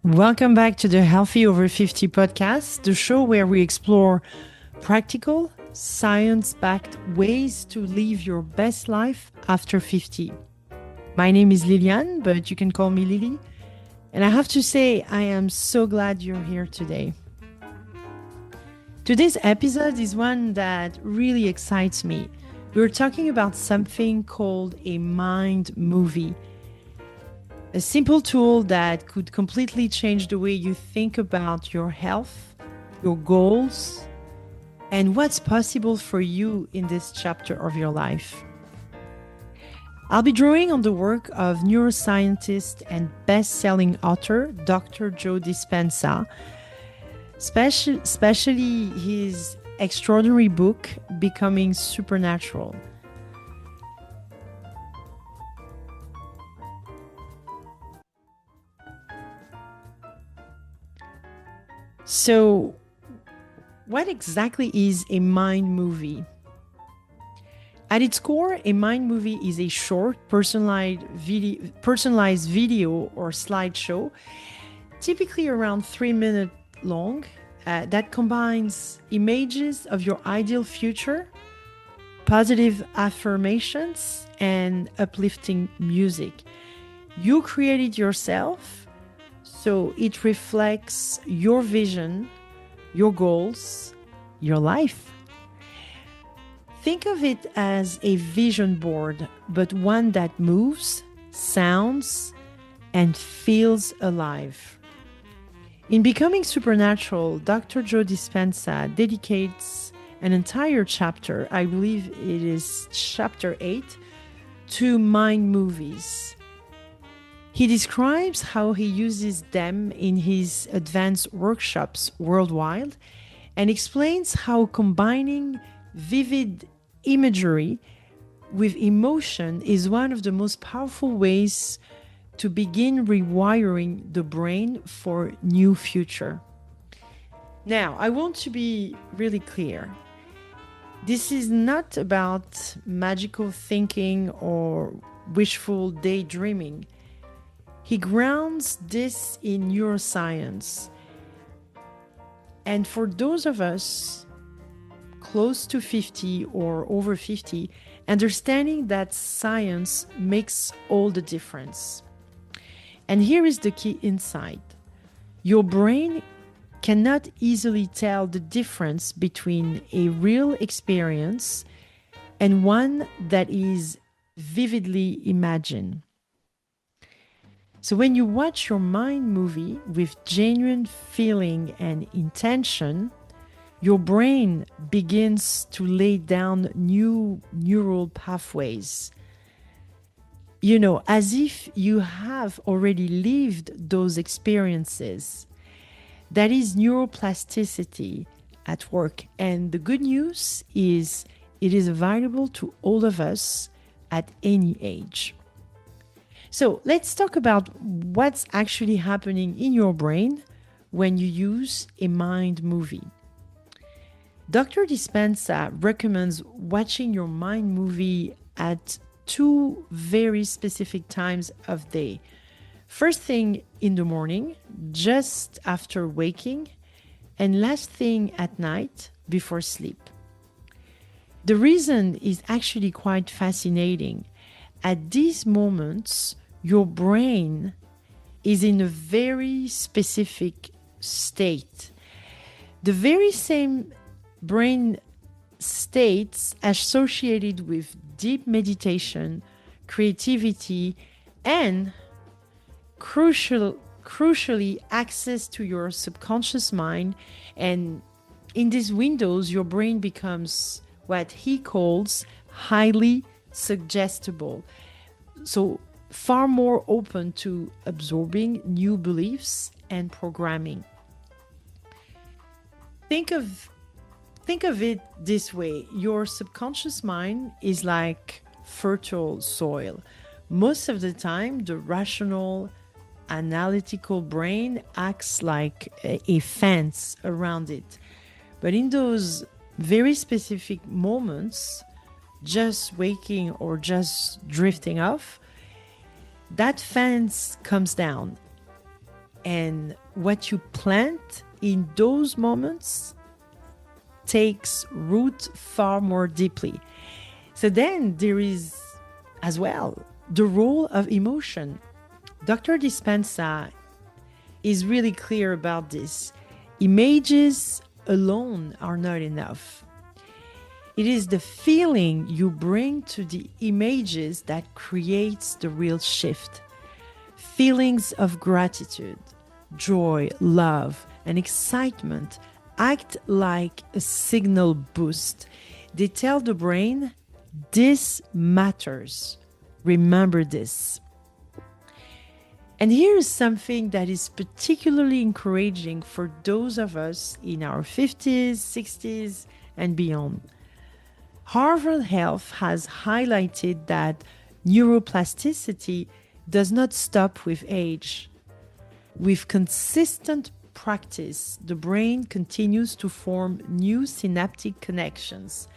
Welcome back to the Healthy Over 50 podcast, the show where we explore practical, science backed ways to live your best life after 50. My name is Liliane, but you can call me Lily. And I have to say, I am so glad you're here today. Today's episode is one that really excites me. We're talking about something called a mind movie. A simple tool that could completely change the way you think about your health, your goals, and what's possible for you in this chapter of your life. I'll be drawing on the work of neuroscientist and best-selling author Dr. Joe Dispenza, especially his extraordinary book, Becoming Supernatural. So, what exactly is a mind movie? At its core, a mind movie is a short, personalized video or slideshow, typically around 3 minutes long, that combines images of your ideal future, positive affirmations, and uplifting music. You create it yourself. So it reflects your vision, your goals, your life. Think of it as a vision board, but one that moves, sounds, and feels alive. In Becoming Supernatural, Dr. Joe Dispenza dedicates an entire chapter, I believe it is chapter 8, to mind movies. He describes how he uses them in his advanced workshops worldwide and explains how combining vivid imagery with emotion is one of the most powerful ways to begin rewiring the brain for new future. Now, I want to be really clear. This is not about magical thinking or wishful daydreaming. He grounds this in neuroscience. And for those of us close to 50 or over 50, understanding that science makes all the difference. And here is the key insight. Your brain cannot easily tell the difference between a real experience and one that is vividly imagined. So when you watch your mind movie with genuine feeling and intention, your brain begins to lay down new neural pathways. As if you have already lived those experiences. That is neuroplasticity at work. And the good news is it is available to all of us at any age. So let's talk about what's actually happening in your brain when you use a mind movie. Dr. Dispenza recommends watching your mind movie at two very specific times of day. First thing in the morning, just after waking, and last thing at night before sleep. The reason is actually quite fascinating. At these moments, your brain is in a very specific state. The very same brain states associated with deep meditation, creativity, and crucially access to your subconscious mind. And in these windows, your brain becomes what he calls highly suggestible. So far more open to absorbing new beliefs and programming. Think of it this way. Your subconscious mind is like fertile soil. Most of the time, the rational, analytical brain acts like a fence around it. But in those very specific moments, just waking or just drifting off, that fence comes down And what you plant in those moments takes root far more deeply. So then there is as well the role of emotion. Dr. Dispenza is really clear about this. Images alone are not enough. It is the feeling you bring to the images that creates the real shift. Feelings of gratitude, joy, love, and excitement act like a signal boost. They tell the brain, this matters. Remember this. And here's something that is particularly encouraging for those of us in our 50s, 60s, and beyond. Harvard Health has highlighted that neuroplasticity does not stop with age. With consistent practice, the brain continues to form new synaptic connections.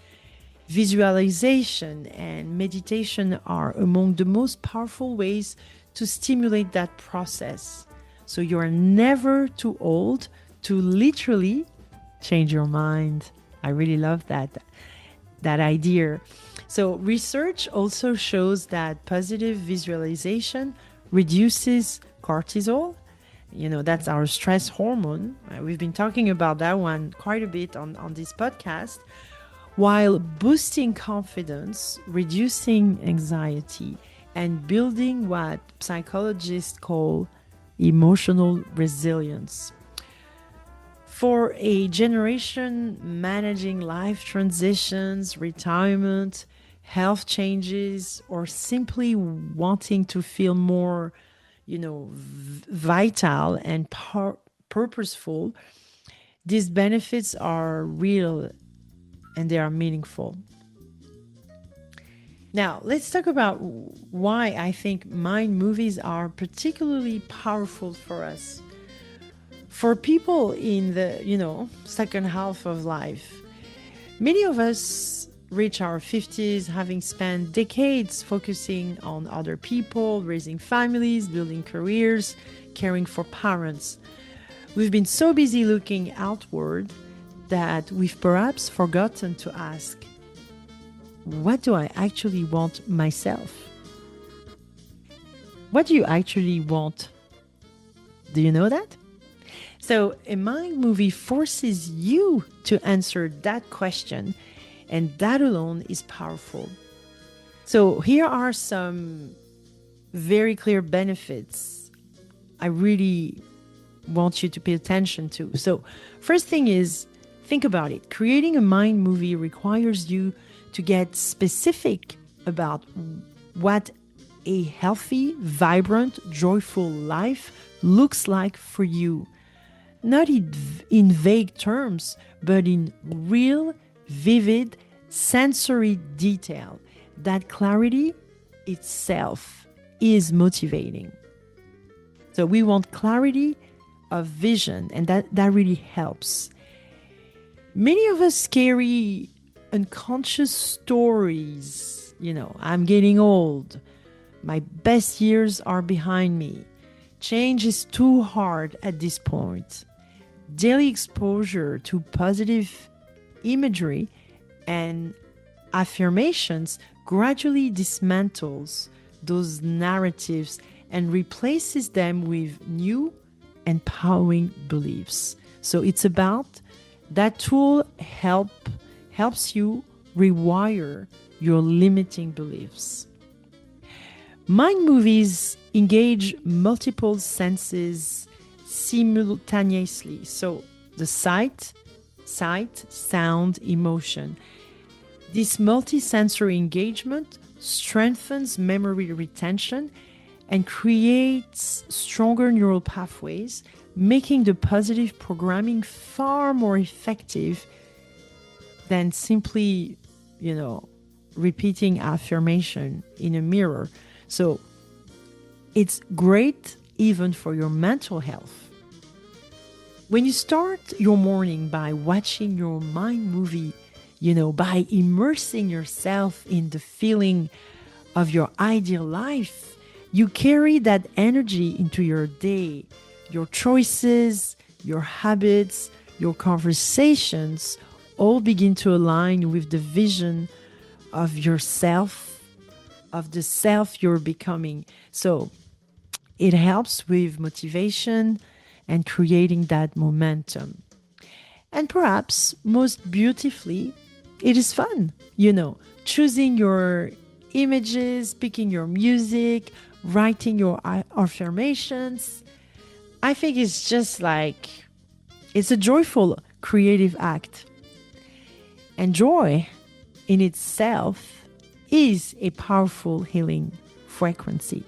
Visualization and meditation are among the most powerful ways to stimulate that process. So you're never too old to literally change your mind. I really love that idea. So research also shows that positive visualization reduces cortisol. That's our stress hormone. We've been talking about that one quite a bit on this podcast, while boosting confidence, reducing anxiety, and building what psychologists call emotional resilience. For a generation managing life transitions, retirement, health changes, or simply wanting to feel more, vital and purposeful, these benefits are real and they are meaningful. Now, let's talk about why I think mind movies are particularly powerful for us. For people in the, second half of life, many of us reach our 50s having spent decades focusing on other people, raising families, building careers, caring for parents. We've been so busy looking outward that we've perhaps forgotten to ask, what do I actually want myself? What do you actually want? Do you know that? So a mind movie forces you to answer that question, and that alone is powerful. So here are some very clear benefits I really want you to pay attention to. So first thing is, think about it. Creating a mind movie requires you to get specific about what a healthy, vibrant, joyful life looks like for you. Not in vague terms, but in real, vivid, sensory detail. That clarity itself is motivating. So we want clarity of vision, and that really helps. Many of us carry unconscious stories. I'm getting old. My best years are behind me. Change is too hard at this point. Daily exposure to positive imagery and affirmations gradually dismantles those narratives and replaces them with new, empowering beliefs. So it's about that tool helps you rewire your limiting beliefs. Mind movies engage multiple senses simultaneously. So the sight, sound, emotion. This multisensory engagement strengthens memory retention and creates stronger neural pathways, making the positive programming far more effective than simply, repeating affirmation in a mirror. So it's great even for your mental health. When you start your morning by watching your mind movie, by immersing yourself in the feeling of your ideal life, you carry that energy into your day, Your choices, your habits, your conversations all begin to align with the vision of yourself, of the self you're becoming. So it helps with motivation and creating that momentum. And perhaps most beautifully, it is fun, choosing your images, picking your music, writing your affirmations. I think it's just like, it's a joyful creative act. And joy in itself is a powerful healing frequency.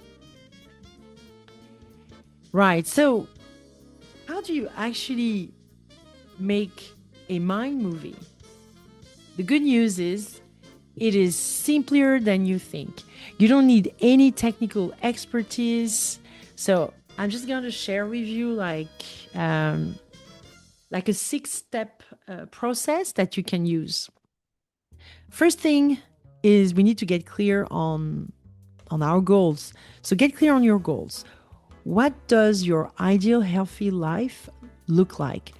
Right. So, how do you actually make a mind movie? The good news is it is simpler than you think. You don't need any technical expertise. So, I'm just going to share with you like a 6-step process that you can use. First thing is we need to get clear on our goals. So get clear on your goals. What does your ideal healthy life look like?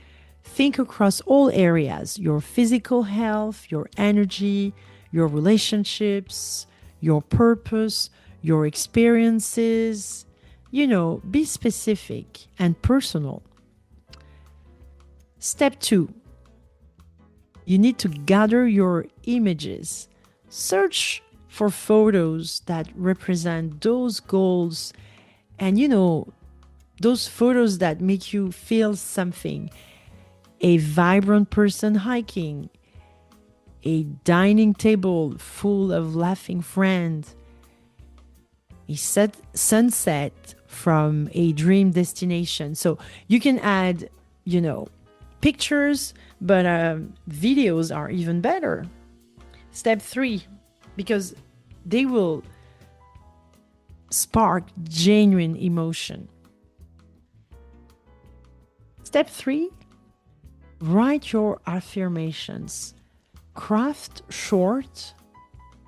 Think across all areas: your physical health, your energy, your relationships, your purpose, your experiences. Be specific and personal. Step 2, you need to gather your images. Search for photos that represent those goals and, those photos that make you feel something. A vibrant person hiking, a dining table full of laughing friends, a sunset from a dream destination. So you can add, pictures, but videos are even better. Step 3, because they will spark genuine emotion. Step 3, write your affirmations. Craft short,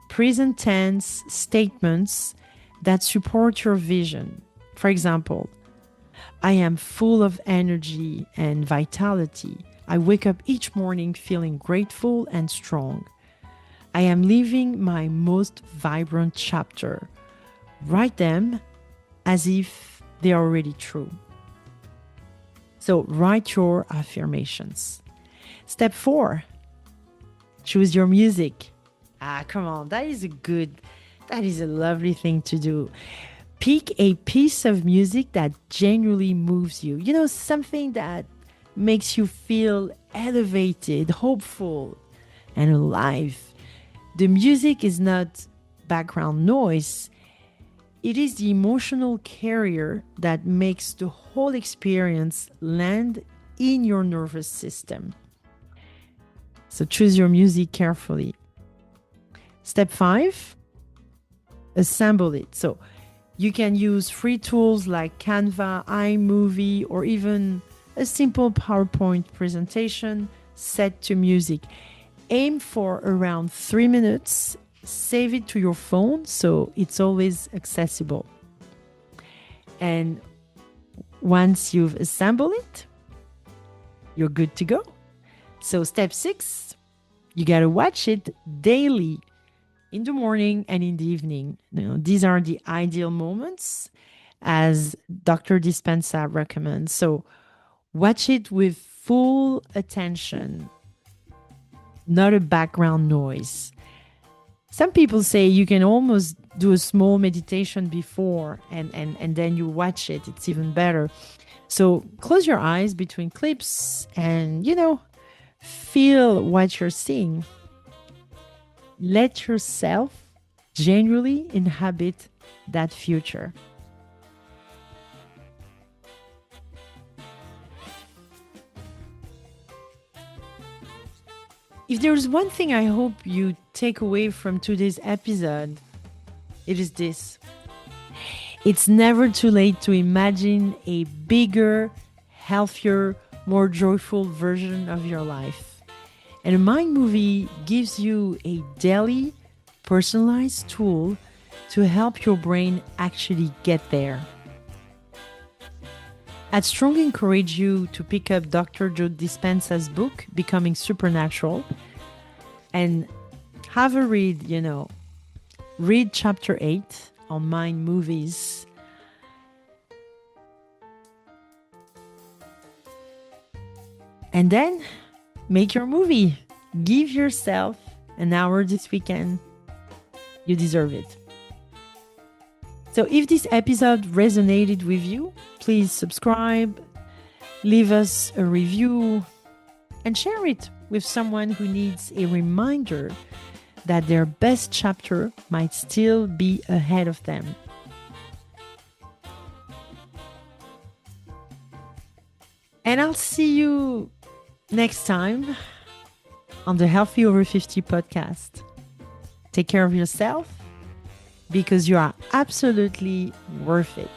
present tense statements that support your vision. For example, I am full of energy and vitality. I wake up each morning feeling grateful and strong. I am living my most vibrant chapter. Write them as if they are already true. So write your affirmations. Step 4, choose your music. Come on, that is a lovely thing to do. Pick a piece of music that genuinely moves you. Something that makes you feel elevated, hopeful, and alive. The music is not background noise. It is the emotional carrier that makes the whole experience land in your nervous system. So choose your music carefully. Step 5, assemble it. So you can use free tools like Canva, iMovie, or even a simple PowerPoint presentation set to music. Aim for around 3 minutes. Save it to your phone so it's always accessible. And once you've assembled it, you're good to go. So step 6, you got to watch it daily, in the morning and in the evening. These are the ideal moments, as Dr. Dispenza recommends. So watch it with full attention, not a background noise. Some people say you can almost do a small meditation before and then you watch it. It's even better. So close your eyes between clips and, feel what you're seeing. Let yourself genuinely inhabit that future. If there's one thing I hope you take away from today's episode, it is this. It's never too late to imagine a bigger, healthier, more joyful version of your life. And a mind movie gives you a daily, personalized tool to help your brain actually get there. I'd strongly encourage you to pick up Dr. Joe Dispenza's book, Becoming Supernatural, and have a read, read chapter 8 on mind movies. And then make your movie. Give yourself an hour this weekend. You deserve it. So if this episode resonated with you, please subscribe, leave us a review, and share it with someone who needs a reminder that their best chapter might still be ahead of them. And I'll see you next time on the Healthy Over 50 podcast. Take care of yourself because you are absolutely worth it.